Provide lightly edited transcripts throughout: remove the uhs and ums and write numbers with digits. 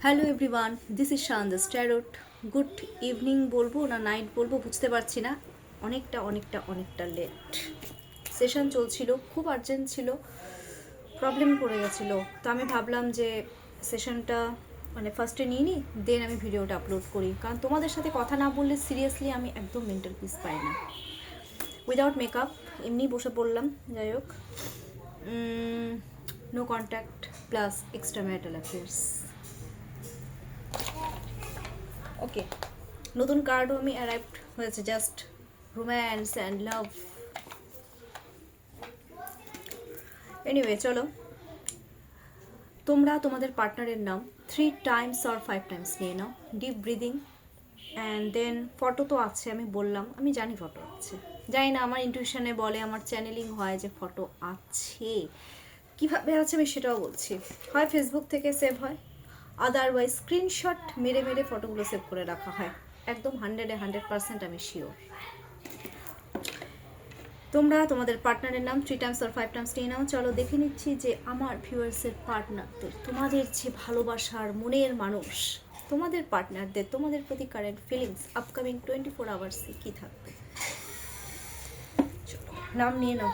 Hello everyone, this is Shandas tarot. Good evening বলবো না night বলবো বুঝতে পারছি না। অনেকটা লেট সেশন চলছিল, খুব আর্জেন্ট ছিল, প্রবলেম পড়ে গেছিলো। তো আমি ভাবলাম যে সেশনটা ফার্স্টে নিয়ে নিই, দেন আমি ভিডিওটা আপলোড করি, কারণ তোমাদের সাথে কথা না বললে সিরিয়াসলি আমি একদম মেন্টাল পিস পাই না। উইদাউট মেকআপ এমনি বসে পড়লাম। যাই হোক, no contact plus extra marital affairs. Okay, নতুন কার্ডও আমি অ্যারাইভড হয়েছে, just romance and love. Anyway চলো, তোমরা তোমাদের পার্টনারের নাম 3 টাইমস অর 5 টাইমস নিয়ে নাও, deep breathing, and then photo তো আছে, আমি বললাম, আমি জানি ফটো আছে, জানি না আমার ইনটিউশনে বলে, আমার চ্যানেলিং হয় যে ফটো আছে। কীভাবে আছে আমি সেটাও বলছি। হয় ফেসবুক থেকে সেভ হয়, আদারওয়াইজ স্ক্রিনশট মেরে মেরে ফটোগুলো সেভ করে রাখা হয়। একদম 100% আমি শিওর। তোমরা তোমাদের পার্টনারের নাম 3 টাইমস আর 5 টাইমস নিয়ে নাও। চলো দেখে নিচ্ছি যে আমার ভিউয়ার্সের পার্টনারদের, তোমাদের যে ভালোবাসার মনের মানুষ, তোমাদের পার্টনারদের তোমাদের প্রতি কারেন্ট ফিলিংস আপকামিং 24 আওয়ার্সে কী থাকবে। চলো নাম নিয়ে নাও।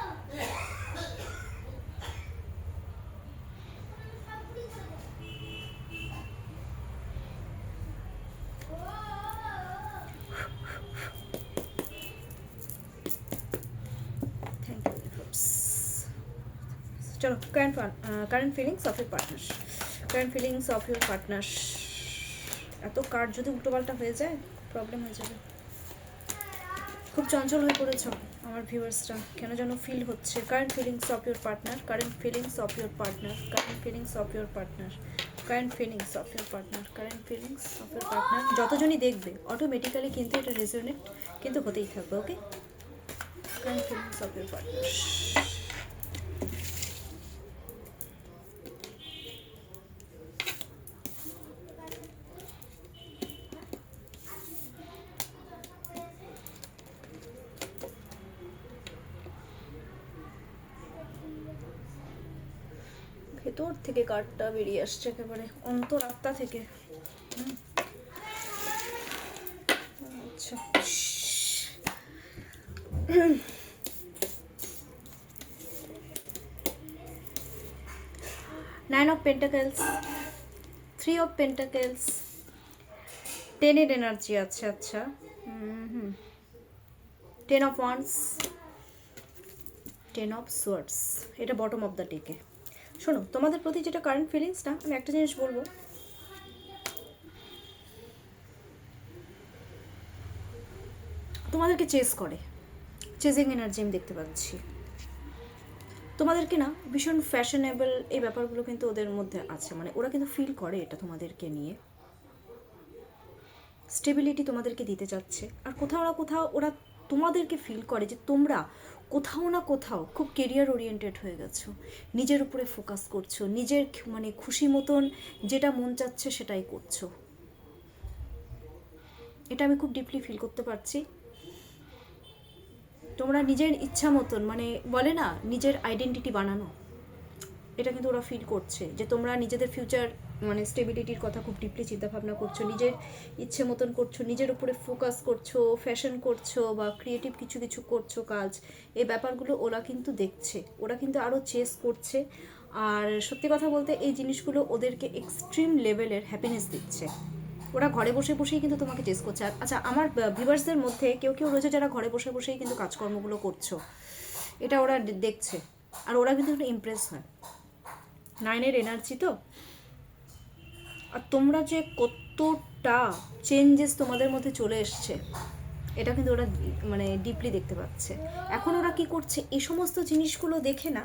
চলো, current feelings of your partner. Current feelings of your partner. এত কার্ড যদি উল্টোপাল্টা হয়ে যায় প্রবলেম হয়ে যাবে। খুব চঞ্চল হয়ে পড়েছ আমার ভিউয়ার্সরা, কেন যেন ফিল হচ্ছে। Current feelings of your partner, current feelings of your partner, current feelings of your partner, current feelings of your partner, current feelings of your partner. যতজনই দেখবে অটোমেটিক্যালি কিন্তু এটা রেজোনেট কিন্তু হতেই থাকবে। Okay, current feelings of your partner. ভেতর থেকে কার্ডটা বেরিয়ে আসছে, একেবারে অন্তরাত্মা থেকে। আচ্ছা, 9 অফ পেন্টাকেলস, 3 অফ পেন্টাকেলস, 10 এর এনার্জি আছে। আচ্ছা, 10 অফ ওয়ান্স, 10 অফ সোয়ার্ডস, এটা বটম অফ দ্য ডেকে। শোনো, তোমাদের প্রতি যেটা কারেন্ট ফিলিংস না, আমি একটা জিনিস বলবো, তোমাদেরকে চেস করে, চেজিং এনার্জি আমি দেখতে পাচ্ছি। তোমাদেরকে না ভীষণ ফ্যাশনেবল এই ব্যাপারগুলো কিন্তু ওদের মধ্যে আছে, ওরা কিন্তু ফিল করে এটা তোমাদেরকে নিয়ে। স্টেবিলিটি তোমাদেরকে দিতে চাচ্ছে, আর কোথাও না কোথাও ওরা তোমাদেরকে ফিল করে যে তোমরা কোথাও না কোথাও খুব কেরিয়ার ওরিয়েন্টেড হয়ে গেছো, নিজের উপরে ফোকাস করছো, নিজের খুশি মতন যেটা মন চাচ্ছে সেটাই করছো। এটা আমি খুব ডিপলি ফিল করতে পারছি। তোমরা নিজের ইচ্ছা মতন বলে না নিজের আইডেন্টিটি বানানো, এটা কিন্তু ওরা ফিল করছে যে তোমরা নিজেদের ফিউচার স্টেবিলিটির কথা খুব ডিপলি চিন্তাভাবনা করছো, নিজের ইচ্ছে মতন করছো, নিজের উপরে ফোকাস করছো, ফ্যাশন করছো বা ক্রিয়েটিভ কিছু কিছু করছো কাজ। এই ব্যাপারগুলো ওরা কিন্তু দেখছে, ওরা কিন্তু আরও চেস করছে। আর সত্যি কথা বলতে এই জিনিসগুলো ওদেরকে এক্সট্রিম লেভেলের হ্যাপিনেস দিচ্ছে। ওরা ঘরে বসে বসেই কিন্তু তোমাকে চেস করছে। আচ্ছা, আমার ভিউয়ার্সদের মধ্যে কেউ কেউ রয়েছে যারা ঘরে বসে বসেই কিন্তু কাজকর্মগুলো করছো, এটা ওরা দেখছে, আর ওরা কিন্তু একটু ইমপ্রেস হয়। 9 এর এনার্জি তো, আর তোমরা যে কতটা চেঞ্জেস তোমাদের মধ্যে চলে এসছে এটা কিন্তু ওরা ডিপলি দেখতে পাচ্ছে। এখন ওরা কি করছে, এই সমস্ত জিনিসগুলো দেখে না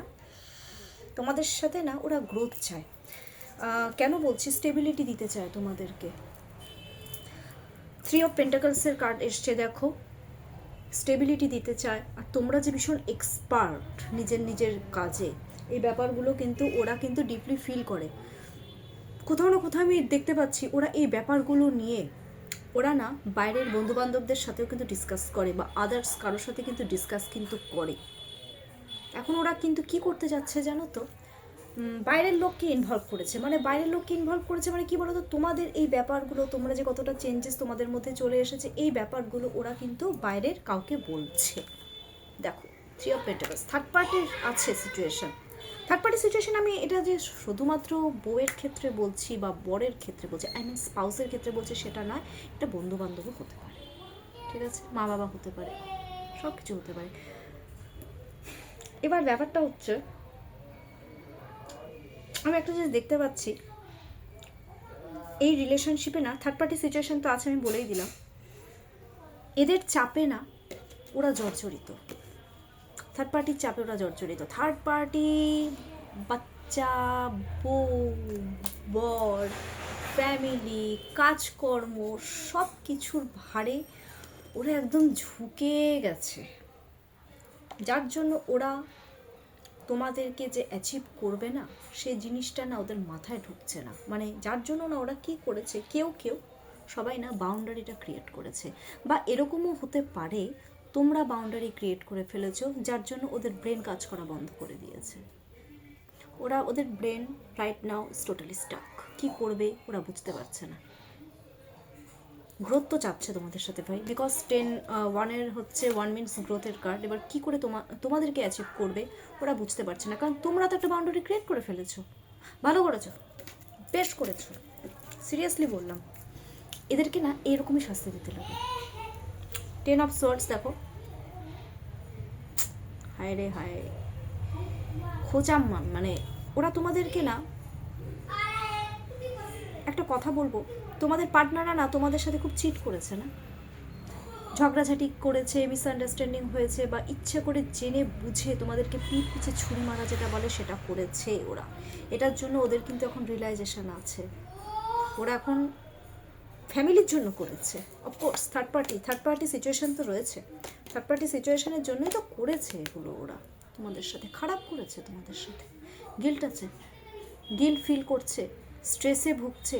তোমাদের সাথে না ওরা গ্রোথ চায়। কেন বলছি, স্টেবিলিটি দিতে চায় তোমাদেরকে। 3 অফ পেন্টাকলসের কার্ড এসছে, দেখো, স্টেবিলিটি দিতে চায়। আর তোমরা যে ভীষণ এক্সপার্ট নিজের কাজে, এই ব্যাপারগুলো কিন্তু ওরা কিন্তু ডিপলি ফিল করে। কোথাও না কোথাও আমি দেখতে পাচ্ছি ওরা এই ব্যাপারগুলো নিয়ে ওরা না বাইরের বন্ধুবান্ধবদের সাথেও কিন্তু ডিসকাস করে, বা আদার্স কারোর সাথে কিন্তু ডিসকাস কিন্তু করে। এখন ওরা কিন্তু কি করতে যাচ্ছে জানো তো, বাইরের লোককে ইনভলভ করেছে, মানে বাইরের লোককে ইনভলভ করেছে মানে কি বলতো, তোমাদের এই ব্যাপারগুলো, তোমরা যে কতটা চেঞ্জেস তোমাদের মধ্যে চলে এসেছে, এই ব্যাপারগুলো ওরা কিন্তু বাইরের কাউকে বলছে। দেখো 3 অফ পেন্টাকলস, থার্ড পার্টির আছে সিচুয়েশন। থার্ড পার্টি সিচুয়েশন আমি এটা যে শুধুমাত্র বউয়ের ক্ষেত্রে বলছি বা বরের ক্ষেত্রে বলছি, আই মিন স্পাউসের ক্ষেত্রে বলছি সেটা নয়, এটা বন্ধু বান্ধবও হতে পারে, ঠিক আছে, মা বাবা হতে পারে, সব কিছু হতে পারে। এবার ব্যাপারটা হচ্ছে, আমি একটা জিনিস দেখতে পাচ্ছি এই রিলেশনশিপে না, থার্ড পার্টি সিচুয়েশন তো আছে আমি বলেই দিলাম, এদের চাপে না ওরা জর্জরিত, থার্ড পার্টির চাপে ওরা জর্জরিত। থার্ড পার্টি বাচ্চা, বউ, বর, ফ্যামিলি, কাজকর্ম, সব কিছুর ভারে ওরা একদম ঝুঁকে গেছে, যার জন্য ওরা তোমাদেরকে যে অ্যাচিভ করবে না সেই জিনিসটা না ওদের মাথায় ঢুকছে না, মানে যার জন্য না ওরা কি করেছে, কেউ কেউ সবাই না বাউন্ডারিটা ক্রিয়েট করেছে, বা এরকমও হতে পারে তোমরা বাউন্ডারি ক্রিয়েট করে ফেলেছো যার জন্য ওদের ব্রেন কাজ করা বন্ধ করে দিয়েছে। ওদের brain right now is totally stuck, কী করবে ওরা বুঝতে পারছে না। গ্রোথ তো চাচ্ছে তোমাদের সাথে ভাই, বিকজ 1 হচ্ছে 1 মিনস গ্রোথের কার্ড। এবার কী করে তোমাদেরকে অ্যাচিভ করবে ওরা বুঝতে পারছে না, কারণ তোমরা তো একটা বাউন্ডারি ক্রিয়েট করে ফেলেছো, ভালো করেছো, বেশ করেছো, সিরিয়াসলি বললাম। এদেরকে না এরকমই শাস্তি দিতে লাগে। 10 অফ সোয়ার্ডস দেখো, হায় রে হায়, খোঁচাম্মান, মানে ওরা তোমাদেরকে না, একটা কথা বলবো, তোমাদের পার্টনাররা না তোমাদের সাথে খুব চিট করেছে না, ঝগড়াঝাটি করেছে, মিসআন্ডারস্ট্যান্ডিং হয়েছে, বা ইচ্ছে করে জেনে বুঝে তোমাদেরকে পিঠ পিছে ছুরি মারা যেটা বলে সেটা করেছে ওরা। এটার জন্য ওদের কিন্তু এখন রিয়েলাইজেশন আছে, ওরা এখন ফ্যামিলির জন্য করেছে। অফকোর্স থার্ড পার্টি সিচুয়েশন তো রয়েছে, থার্ড পার্টি সিচুয়েশনের জন্যই তো করেছে এগুলো ওরা, তোমাদের সাথে খারাপ করেছে, তোমাদের সাথে গিল্ট আছে, গিল্ট ফিল করছে, স্ট্রেসে ভুগছে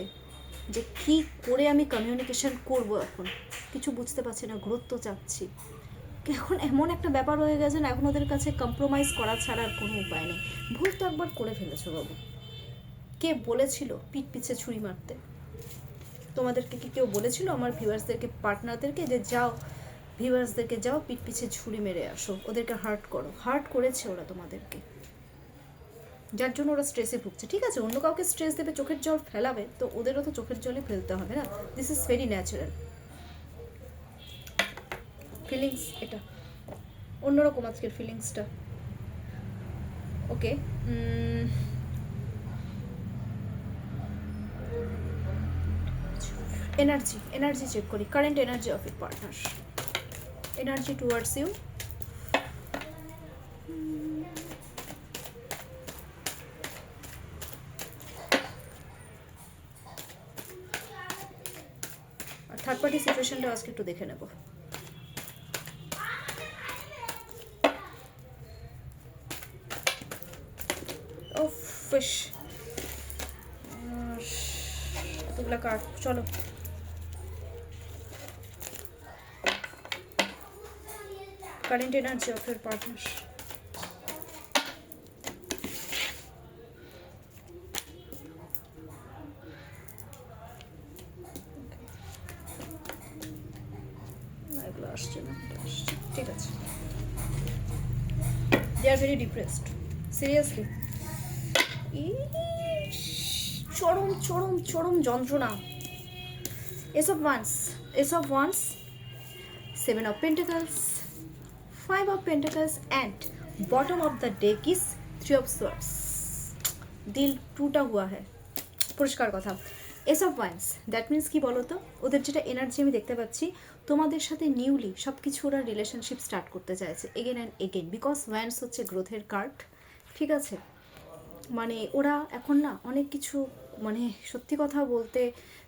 যে কী করে আমি কমিউনিকেশন করব, এখন কিছু বুঝতে পারছি না, গ্রোথ তো চাচ্ছি। এখন এমন একটা ব্যাপার হয়ে গেছে না, এখন ওদের কাছে কম্প্রোমাইজ করা ছাড়া আর কোনো উপায় নেই। ভুল তো একবার করে ফেলেছো বাবু, কে বলেছিল পিঠ পিছে ছুরি মারতে? তোমাদেরকে কি কেউ বলেছিল, আমার ভিউয়ার্সদেরকে, পার্টনারদেরকে, যে যাও ভিউয়ার্সদেরকে যাও পিঠ পিছে ছুরি মেরে আসো, ওদেরকে হার্ট করো? হার্ট করেছে ওরা তোমাদেরকে, যার জন্য ওরা স্ট্রেসে ভুগছে। ঠিক আছে, অন্য কাউকে স্ট্রেস দেবে, চোখের জল ফেলাবে, তো ওদেরও তো চোখের জলই ফেলতে হবে না, this is very natural. Feelings এটা অন্যরকম আজকের ফিলিংসটা। ওকে, এনার্জি চেক করি, current energy of your partner, energy towards you. আর থার্ড পার্টি সিচুয়েশনটা আজকে একটু দেখে নেব। ও ফিশ, এতগুলা কার্ড, চলো current energy of your partner. এগুলো আসছে না, আসছে, ঠিক আছে। They are very depressed, seriously. চরম চরম চরম যন্ত্রণা। Ace of wands, 7 of Pentacles, 5 of Pentacles, and bottom of the deck is 3 of Swords. দিল টুটা হুয়া হ্যায়, পরিষ্কার কথা। S of once that means কি বলো তো, ওদের যেটা এনার্জি আমি দেখতে পাচ্ছি, তোমাদের সাথে নিউলি সব কিছু ওরা রিলেশনশিপ স্টার্ট করতে চাইছে again and again, because wands হচ্ছে গ্রোথের কার্ড, ঠিক আছে। মানে ওরা এখন না অনেক কিছু, মানে সত্যি কথা বলতে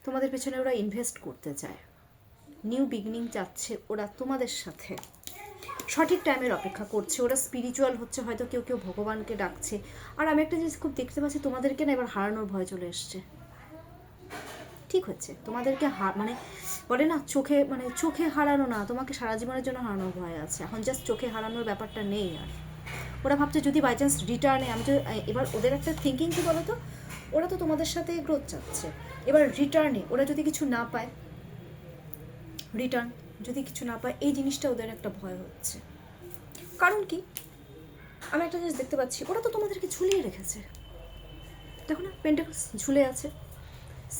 তোমাদের পেছনে ওরা ইনভেস্ট করতে চায়, নিউ বিগিনিং চাচ্ছে ওরা তোমাদের সাথে, সঠিক টাইমের অপেক্ষা করছে ওরা, স্পিরিচুয়াল হচ্ছে, হয়তো কেউ কেউ ভগবানকে ডাকছে। আর আমি একটা জিনিস খুব দেখতে পাচ্ছি, তোমাদেরকে না এবার হারানোর ভয় চলে এসছে। ঠিক হচ্ছে, তোমাদেরকে মানে বলে না চোখে, মানে চোখে হারানো না, তোমাকে সারা জীবনের জন্য হারানোর ভয় আছে, এখন জাস্ট চোখে হারানোর ব্যাপারটা নেই আর। ওরা ভাবছে যদি বাই চান্স রিটার্নে আমি তো, এবার ওদের একটা থিঙ্কিং কী বলো তো, ওরা তো তোমাদের সাথে গ্রোথ চাচ্ছে, এবার রিটার্নে ওরা যদি কিছু না পায়, রিটার্ন যদি কিছু না পায়, এই জিনিসটা ওদের একটা ভয় হচ্ছে। কারণ কি, আমি একটা জিনিস দেখতে পাচ্ছি, ওরা তো তোমাদেরকে ঝুলিয়ে রেখেছে, দেখো না, পেন্টাকলস ঝুলে আছে,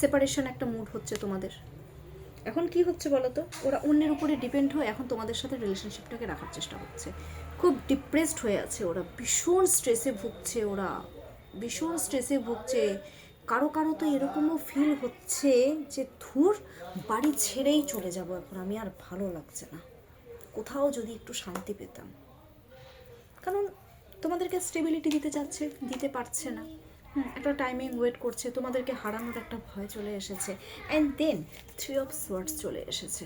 সেপারেশন একটা মুড হচ্ছে তোমাদের। এখন কি হচ্ছে বলো তো, ওরা অন্যের উপরে ডিপেন্ড হয়ে এখন তোমাদের সাথে রিলেশনশিপটাকে রাখার চেষ্টা করছে, খুব ডিপ্রেসড হয়ে আছে ওরা, ভীষণ স্ট্রেসে ভুগছে ওরা, ভীষণ স্ট্রেসে ভুগছে। কারো কারো তো এরকমও ফিল হচ্ছে যে ধুর, বাড়ি ছেড়েই চলে যাব এখন, আমি আর ভালো লাগছে না, কোথাও যদি একটু শান্তি পেতাম। কারণ তোমাদেরকে স্টেবিলিটি দিতে চাচ্ছে, দিতে পারছে না, একটা টাইমিং ওয়েট করছে, তোমাদেরকে হারানোর একটা ভয় চলে এসেছে, অ্যান্ড দেন 3 অফ সোয়ার্ডস চলে এসেছে।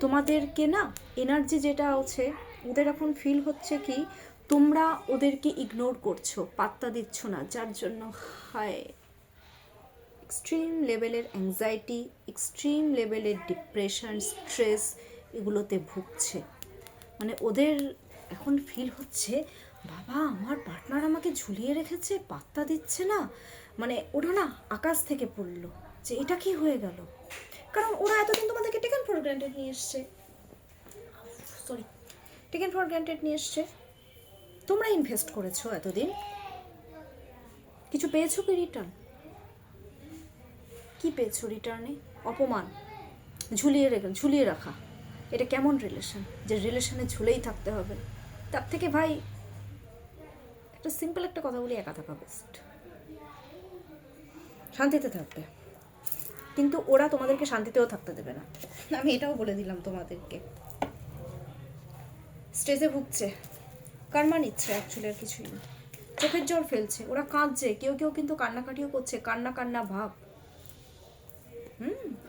তোমাদেরকে না এনার্জি যেটা আছে, ওদের এখন ফিল হচ্ছে কি তোমরা ওদেরকে ইগনোর করছো, পাত্তা দিচ্ছ না, যার জন্য হায় এক্সট্রিম লেভেলের অ্যাংজাইটি, এক্সট্রিম লেভেলের ডিপ্রেশন, স্ট্রেস এগুলোতে ভুগছে। মানে ওদের এখন ফিল হচ্ছে বাবা আমার পার্টনার আমাকে ঝুলিয়ে রেখেছে, পাত্তা দিচ্ছে না, মানে ওরা না আকাশ থেকে পড়লো যে এটা কি হয়ে গেল। কারণ ওরা এতদিন তোমাদেরকে টেকেন ফর গ্রান্টেড নিয়ে এসছে, সরি, টেকেন ফর গ্রান্টেড নিয়ে এসছে, তোমরা ইনভেস্ট করেছো এতদিন, কিছু পেয়েছো কি রিটার্ন? কি পেয়েছো রিটার্নে? অপমান, ঝুলিয়ে রাখা। এটা কেমন রিলেশন, যে রিলেশনে ঝুলেই থাকতে হবে? তার থেকে ভাই একটা সিম্পল একটা কথা বলি, একা থাকা বেস্ট, শান্তিতে থাকবে। কিন্তু ওরা তোমাদেরকে শান্তিতেও থাকতে দেবে না, আমি এটাও বলে দিলাম তোমাদেরকে। স্ট্রেসে ভুগছে, কান্না নিচ্ছে, অ্যাকচুয়ালি আর কিছুই না, চোখের জল ফেলছে, ওরা কাঁদছে, কেউ কেউ কিন্তু কান্নাকাটিও করছে, কান্না কান্না ভাব।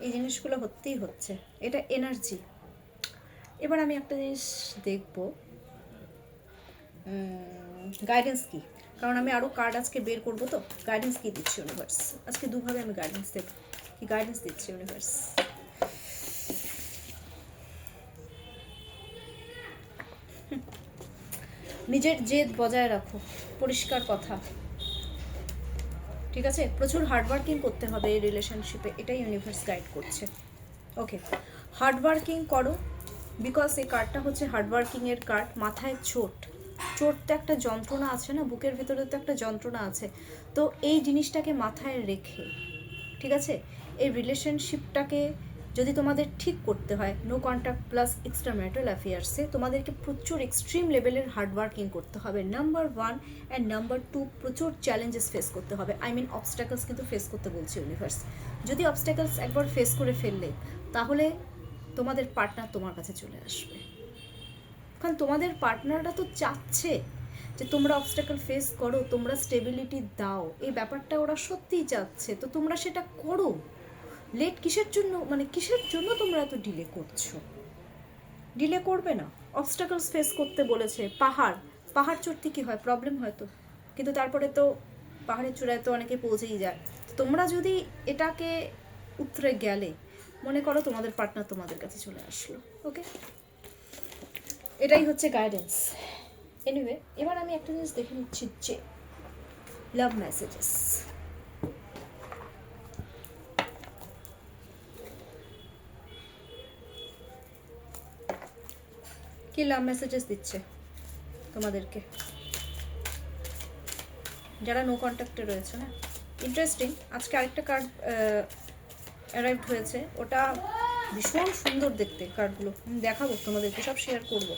এই জিনিসগুলো হতেই হচ্ছে, এটা এনার্জি। এবার আমি একটা জিনিস দেখব, গাইডেন্স কি, কারণ আমি আরও কার্ড আজকে বের করবো, তো গাইডেন্স কি দিচ্ছে ইউনিভার্স আজকে, দুভাবে আমি গাইডেন্স দেব, কি গাইডেন্স দিচ্ছে ইউনিভার্স। নিজের জেদ বজায় রাখো, পরিষ্কার কথা, ঠিক আছে? প্রচুর হার্ডওয়ার্কিং করতে হবে এই রিলেশনশিপে, এটাই ইউনিভার্স গাইড করছে। ওকে, হার্ডওয়ার্কিং করো, বিকজ এই কার্ডটা হচ্ছে হার্ডওয়ার্কিংয়ের কার্ড। মাথায় চোট, চোট তো একটা যন্ত্রণা আছে না, বুকের ভেতরে তো একটা যন্ত্রণা আছে, তো এই জিনিসটাকে মাথায় রেখে, ঠিক আছে, এই রিলেশনশিপটাকে যদি তোমাদের ঠিক করতে হয়, no contact plus extra marital অ্যাফেয়ার্সে তোমাদেরকে প্রচুর এক্সট্রিম লেভেলের হার্ডওয়ার্কিং করতে হবে, নাম্বার 1, অ্যান্ড নাম্বার 2 প্রচুর চ্যালেঞ্জেস ফেস করতে হবে, আই মিন অবস্ট্যাকলস কিন্তু ফেস করতে বলছে ইউনিভার্স। যদি অবস্ট্যাকলস একবার ফেস করে ফেললে, তাহলে তোমাদের পার্টনার তোমার কাছে চলে আসবে, কারণ তোমাদের পার্টনাররা তো চাচ্ছে যে তোমরা অবস্ট্যাকল ফেস করো, তোমরা স্টেবিলিটি দাও, এই ব্যাপারটা ওরা সত্যিই চাচ্ছে, তো তোমরা সেটা করো। লেট কিসের জন্য, মানে কিসের জন্য তোমরা এত ডিলে করছো? ডিলে করবে না, অবস্ট্যাকলস ফেস করতে বলেছে, পাহাড় চড়তে কী হয়, প্রবলেম হয় তো, কিন্তু তারপরে তো পাহাড়ের চূড়ায় তো অনেকে পৌঁছেই যায়। তোমরা যদি এটাকে উতরে গেলে, মনে করো তোমাদের পার্টনার তোমাদের কাছে চলে আসলো, ওকে, এটাই হচ্ছে গাইডেন্স। এনিওয়ে, এবার আমি একটা জিনিস দেখে নিচ্ছি, যে লাভ মেসেজেস, কি লাভ মেসেজেস দিচ্ছে তোমাদেরকে, যারা নো কন্ট্যাক্টে রয়েছে না। ইন্টারেস্টিং, আজকে আরেকটা কার্ড অ্যারাইভ হয়েছে, ওটা ভীষণ সুন্দর দেখতে, কার্ডগুলো দেখাবো তোমাদেরকে, সব শেয়ার করবো।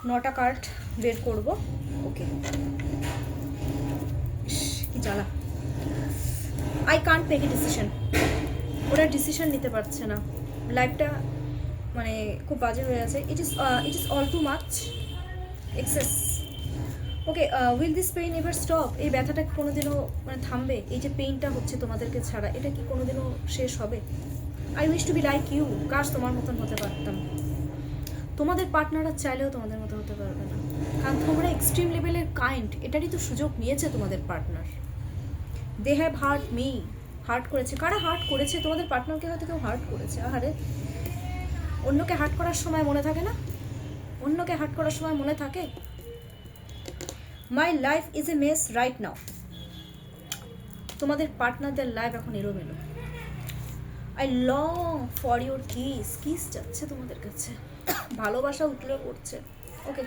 9টা কার্ড বের করব। ওকে, কি জ্বালা। I can't take a decision. ওরা ডিসিশন নিতে পারছে না, লাইফটা মানে খুব বাজে হয়ে আছে। It is all too much, excess. Okay, will this pain ever stop? এই ব্যথাটা কোনোদিনও মানে থামবে? এই যে পেইনটা হচ্ছে তোমাদেরকে ছাড়া, এটা কি কোনোদিনও শেষ হবে? I wish to be like you. কাশ তোমার মতন হতে পারতাম। তোমাদের পার্টনাররা চাইলেও তোমাদের মতো হতে পারবে না, কারণ তোমরা এক্সট্রিম লেভেলের কাইন্ড। এটারই তো সুযোগ নিয়েছে তোমাদের partner. They have hurt me. Hurt করেছে। কারা হার্ট করেছে? তোমাদের পার্টনারকে হয়তো কেউ হার্ট করেছে। আহারে, অন্যকে হার্ট করার সময় মনে থাকে না? অন্যকে হার্ট করার সময় মনে থাকে? My life is a mess right now. তোমাদের পার্টনারদের লাইফ এখন এলোমেলো। I long for your kiss. Kiss যাচ্ছে তোমাদের কাছে, ভালোবাসা উঠলে পড়ছে। Okay,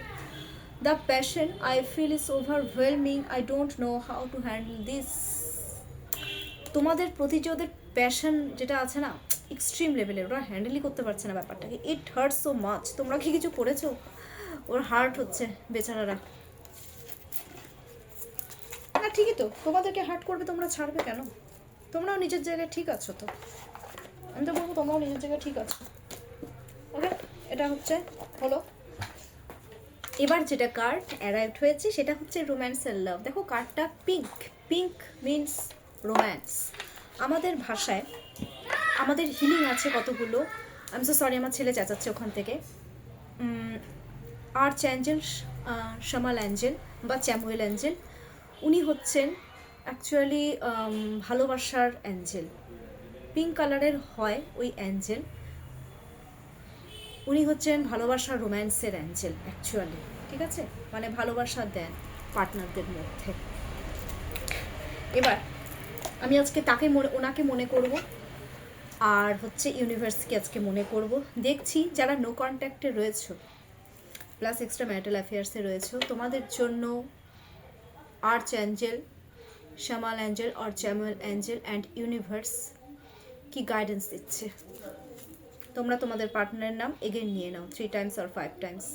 the passion I feel is overwhelming. I don't know how to handle this. তোমাদের প্রতি যে ওদের প্যাশন যেটা আছে না, এক্সট্রিম লেভেলের, ওরা হ্যান্ডেলই করতে পারছে না ব্যাপারটাকে। ইট হার্ট সো মাচ। তোমরা কি কিছু করেছো? ওর হার্ট হচ্ছে বেচারারা। না ঠিকই তো, তোমাদেরকে হার্ট করবে, তোমরা ছাড়বে কেন? তোমরাও নিজের জায়গায় ঠিক আছো তো। আমি তো বলবো তোমরাও নিজের জায়গায় ঠিক আছো। ওকে, এটা হলো। এবার যেটা কার্ড অ্যারাইভড হয়েছে সেটা হচ্ছে রোম্যান্স এন্ড লাভ। দেখো কার্ডটা পিঙ্ক। Pink means romance. আমাদের ভাষায় আমাদের হিলিং আছে কতগুলো। আই এম সো সরি, আমার ছেলে চেঁচাচ্ছে ওখান থেকে। আর্চ অ্যাঞ্জেল শামাল অ্যাঞ্জেল বা চ্যামুয়েল অ্যাঞ্জেল, উনি হচ্ছেন অ্যাকচুয়ালি ভালোবাসার অ্যাঞ্জেল। পিঙ্ক কালারের হয় ওই অ্যাঞ্জেল। উনি হচ্ছেন ভালোবাসার রোম্যান্সের অ্যাঞ্জেল অ্যাকচুয়ালি, ঠিক আছে? মানে ভালোবাসা দেন পার্টনারদের মধ্যে। এবার আমি আজকে ওনাকে মনে করব, আর ইউনিভার্সকে আজকে মনে করব। দেখছি যারা নো কন্ট্যাক্টে রয়েছো প্লাস এক্সট্রা ম্যারিটাল অ্যাফেয়ার্সে রয়েছো, তোমাদের জন্য আর্চ অ্যাঞ্জেল, শামাল অ্যাঞ্জেল আর চ্যামুয়েল অ্যাঞ্জেল অ্যান্ড ইউনিভার্স কি গাইডেন্স দিচ্ছে। তোমরা তোমাদের পার্টনারের নাম এগেইন নিয়ে নাও 3 times or 5 times।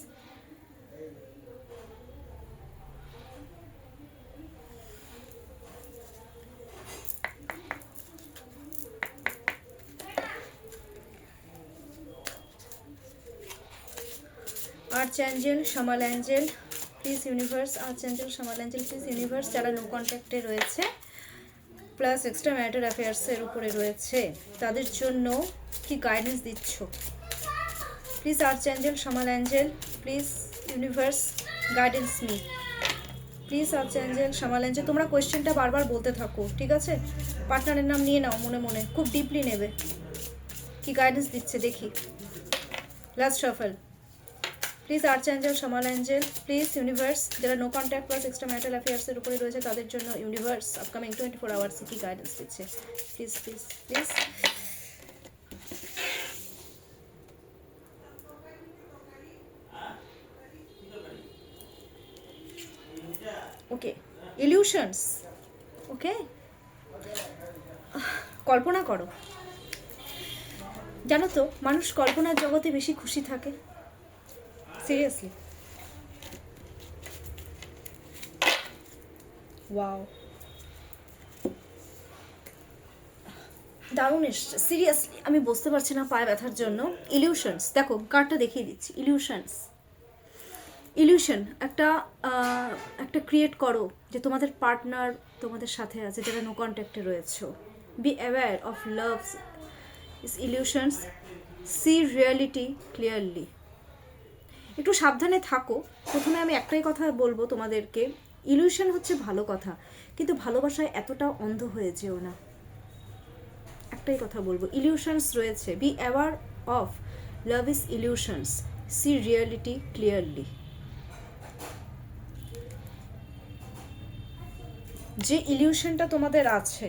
Archangel, Shamal angel, please universe. Archangel, Shamal angel, please universe. যারা নো কন্ট্যাক্টে রয়েছে প্লাস এক্সট্রা ম্যারিটাল অ্যাফেয়ার্সের উপরে রয়েছে, তাদের জন্য কি গাইডেন্স দিচ্ছ? Please archangel, Shamal angel, please universe guidance me. Please archangel, Shamal angel. তোমরা কোয়েশ্চেনটা বারবার বলতে থাকো, ঠিক আছে? পার্টনারের নাম নিয়ে নাও মনে মনে, খুব ডিপলি নেবে। কি গাইডেন্স দিচ্ছে দেখি। Last shuffle. Please archangel, Shamal angel, please universe. যারা no contact plus extra marital অ্যাফেয়ার্সের উপরে রয়েছে তাদের জন্য ইউনিভার্স আপকামিং 24 আওয়ার্স কি গাইডেন্স দিচ্ছে? Please please please. Okay, illusions. Okay, কল্পনা করো। জানো তো মানুষ কল্পনার জগতে বেশি খুশি থাকে, সিরিয়াসলি। ওয়াও, দারুণ এসছে সিরিয়াসলি। আমি বুঝতে পারছি না পায়ে ব্যথার জন্য। ইলিউশনস, দেখো কার্ডটা দেখিয়ে দিচ্ছি। ইলিউশনস, ইলিউশন একটা ক্রিয়েট করো যে তোমাদের পার্টনার তোমাদের সাথে আছে, যারা নো কন্ট্যাক্টে রয়েছো। Be aware of loves is illusions, see reality clearly. একটু সাবধানে থাকো। প্রথমে আমি একটাই কথা বলবো তোমাদেরকে, ইলিউশন হচ্ছে ভালো কথা, কিন্তু ভালোবাসায় এতটা অন্ধ হয়ে যেও না। একটাই কথা বলবো, ইলিউশনস রয়েছে। Be aware of love is illusions, see reality clearly. যে ইলিউশনটা তোমাদের আছে,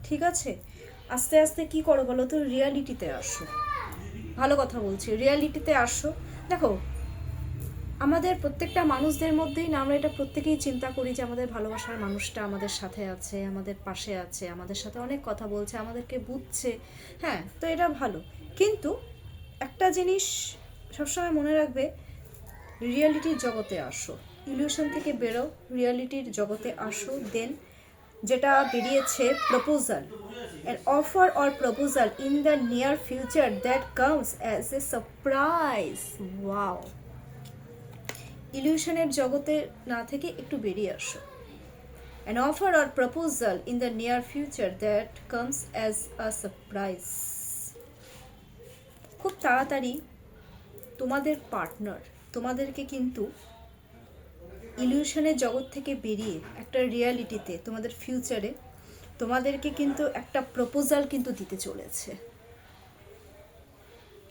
ঠিক আছে, আস্তে আস্তে কি করো বলো তো, রিয়ালিটিতে আসো। ভালো কথা বলছি, রিয়ালিটিতে আসো। দেখো আমাদের প্রত্যেকটা মানুষদের মধ্যেই না, আমরা এটা প্রত্যেকেই চিন্তা করি যে আমাদের ভালোবাসার মানুষটা আমাদের সাথে আছে, আমাদের পাশে আছে, আমাদের সাথে অনেক কথা বলছে, আমাদেরকে বুঝছে। হ্যাঁ, তো এটা ভালো, কিন্তু একটা জিনিস সবসময় মনে রাখবে, রিয়ালিটির জগতে আসো, ইলিউশন থেকে বেরো, রিয়ালিটির জগতে আসো। দেন যেটা বেরিয়েছে proposal, an offer or proposal in the near future that comes as a surprise. Wow! ইলিউশনের জগতে না থেকে একটু বেরিয়ে আসো। An offer or proposal in the near future that comes as a surprise. খুব তাড়াতাড়ি তোমাদের পার্টনার তোমাদেরকে কিন্তু ইলিউশনের জগৎ থেকে বেরিয়ে একটা রিয়ালিটিতে, তোমাদের ফিউচারে তোমাদেরকে কিন্তু একটা প্রপোজাল কিন্তু দিতে চলেছে।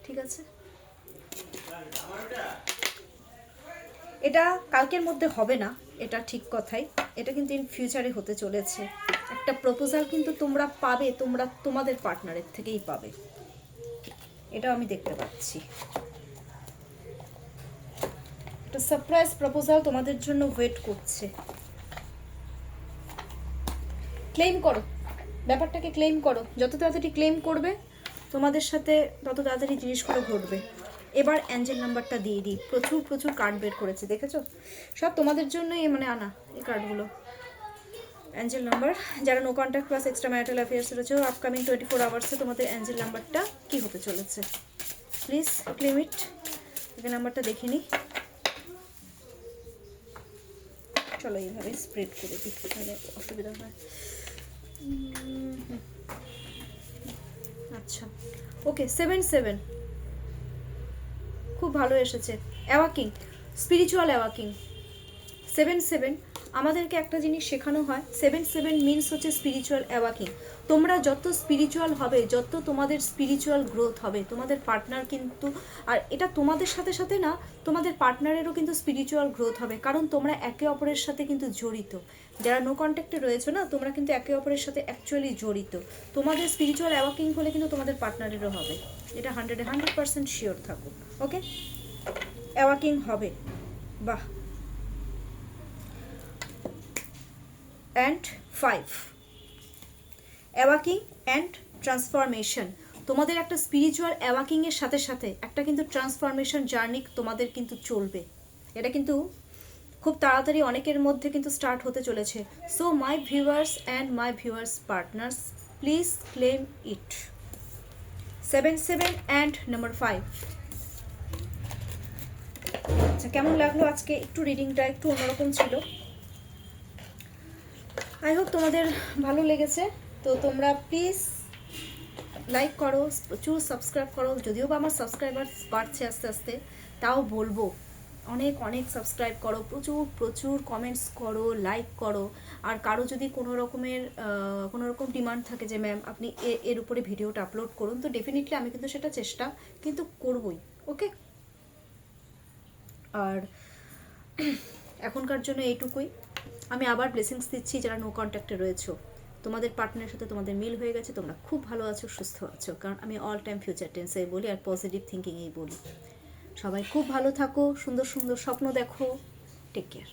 ঠিক আছে, এটা কালকের মধ্যে হবে না, এটা ঠিক কথাই, এটা কিন্তু ইন ফিউচারে হতে চলেছে। একটা প্রপোজাল কিন্তু তোমরা পাবে, তোমরা তোমাদের পার্টনারের থেকেই পাবে, এটা আমি দেখতে পাচ্ছি। একটা সারপ্রাইজ প্রপোজাল তোমাদের জন্য ওয়েট করছে। ক্লেম করো, ব্যাপারটাকে ক্লেম করো। যত তাড়াতাড়ি ক্লেম করবে তোমাদের সাথে তত তাড়াতাড়ি জিনিসগুলো ঘটবে। এবার অ্যাঞ্জেল নাম্বারটা দিয়ে দিই। প্রচুর প্রচুর কার্ড বের করেছে, দেখেছো? সব তোমাদের জন্যই মানে আনা এই কার্ডগুলো। অ্যাঞ্জেল নাম্বার, যারা no contact plus extra marital affairs রয়েছে, আপকামিং 24 আওয়ার্সে তোমাদের অ্যাঞ্জেল নাম্বারটা কী হতে চলেছে? Please claim it. এই নাম্বারটা দেখে নিই। চলো এইভাবে স্প্রেড করে দিই, তাহলে অসুবিধা হয়। আচ্ছা, ওকে, 7-7 খুব ভালো এসেছে। অ্যাওয়াকিং, স্পিরিচুয়াল অ্যাওয়াকিং। 7-7 আমাদেরকে একটা জিনিস শেখানো হয়, 7-7 মিনস হচ্ছে স্পিরিচুয়াল অ্যাওয়াকিং। তোমরা যত স্পিরিচুয়াল হবে, যত তোমাদের স্পিরিচুয়াল গ্রোথ হবে, তোমাদের পার্টনার কিন্তু, আর এটা তোমাদের সাথে সাথে না, তোমাদের পার্টনারেরও কিন্তু স্পিরিচুয়াল গ্রোথ হবে, কারণ তোমরা একে অপরের সাথে কিন্তু জড়িত। যারা নো কন্ট্যাক্টে রয়েছে না, তোমরা কিন্তু একে অপরের সাথে অ্যাকচুয়ালি জড়িত। তোমাদের স্পিরিচুয়াল অ্যাওয়াকিং হলে কিন্তু তোমাদের পার্টনারেরও হবে, এটা 100% শিওর থাকো। ওকে, অ্যাওয়াকিং হবে, বাহ। And 5 awaking and transformation. তোমাদের একটা স্পিরিচুয়াল অ্যাওয়াকিংয়ের সাথে সাথে একটা কিন্তু ট্রান্সফরমেশন জার্নি তোমাদের কিন্তু চলবে। এটা কিন্তু খুব তাড়াতাড়ি অনেকের মধ্যে কিন্তু স্টার্ট হতে চলেছে। So my viewers and my viewers partners, please claim it. 7-7 and number 5। আচ্ছা, কেমন লাগলো আজকে? একটু রিডিংটা একটু অন্যরকম ছিল। আই হোপ তোমাদের ভালো লেগেছে। তো তোমরা প্লিজ লাইক করো, প্রচুর সাবস্ক্রাইব করো। যদিও বা আমার সাবস্ক্রাইবার বাড়ছে আস্তে আস্তে, তাও বলবো অনেক অনেক সাবস্ক্রাইব করো, প্রচুর প্রচুর কমেন্টস করো, লাইক করো। আর কারো যদি কোনো রকম ডিমান্ড থাকে যে ম্যাম আপনি এর উপরে ভিডিওটা আপলোড করুন, তো ডেফিনেটলি আমি কিন্তু সেটা চেষ্টা কিন্তু করবই। ওকে, আর এখনকার জন্য এইটুকুই। আমি আবার ব্লেসিংস দিচ্ছি যারা নো কন্ট্যাক্টে রয়েছো, তোমাদের পার্টনারের সাথে তোমাদের মিল হয়ে গেছে, তোমরা খুব ভালো আছো, সুস্থ আছো। কারণ আমি অল টাইম ফিউচার টেন্সেই বলি আর পজিটিভ থিঙ্কিংয়েই বলি। সবাই খুব ভালো থাকো, সুন্দর সুন্দর স্বপ্ন দেখো। Take care.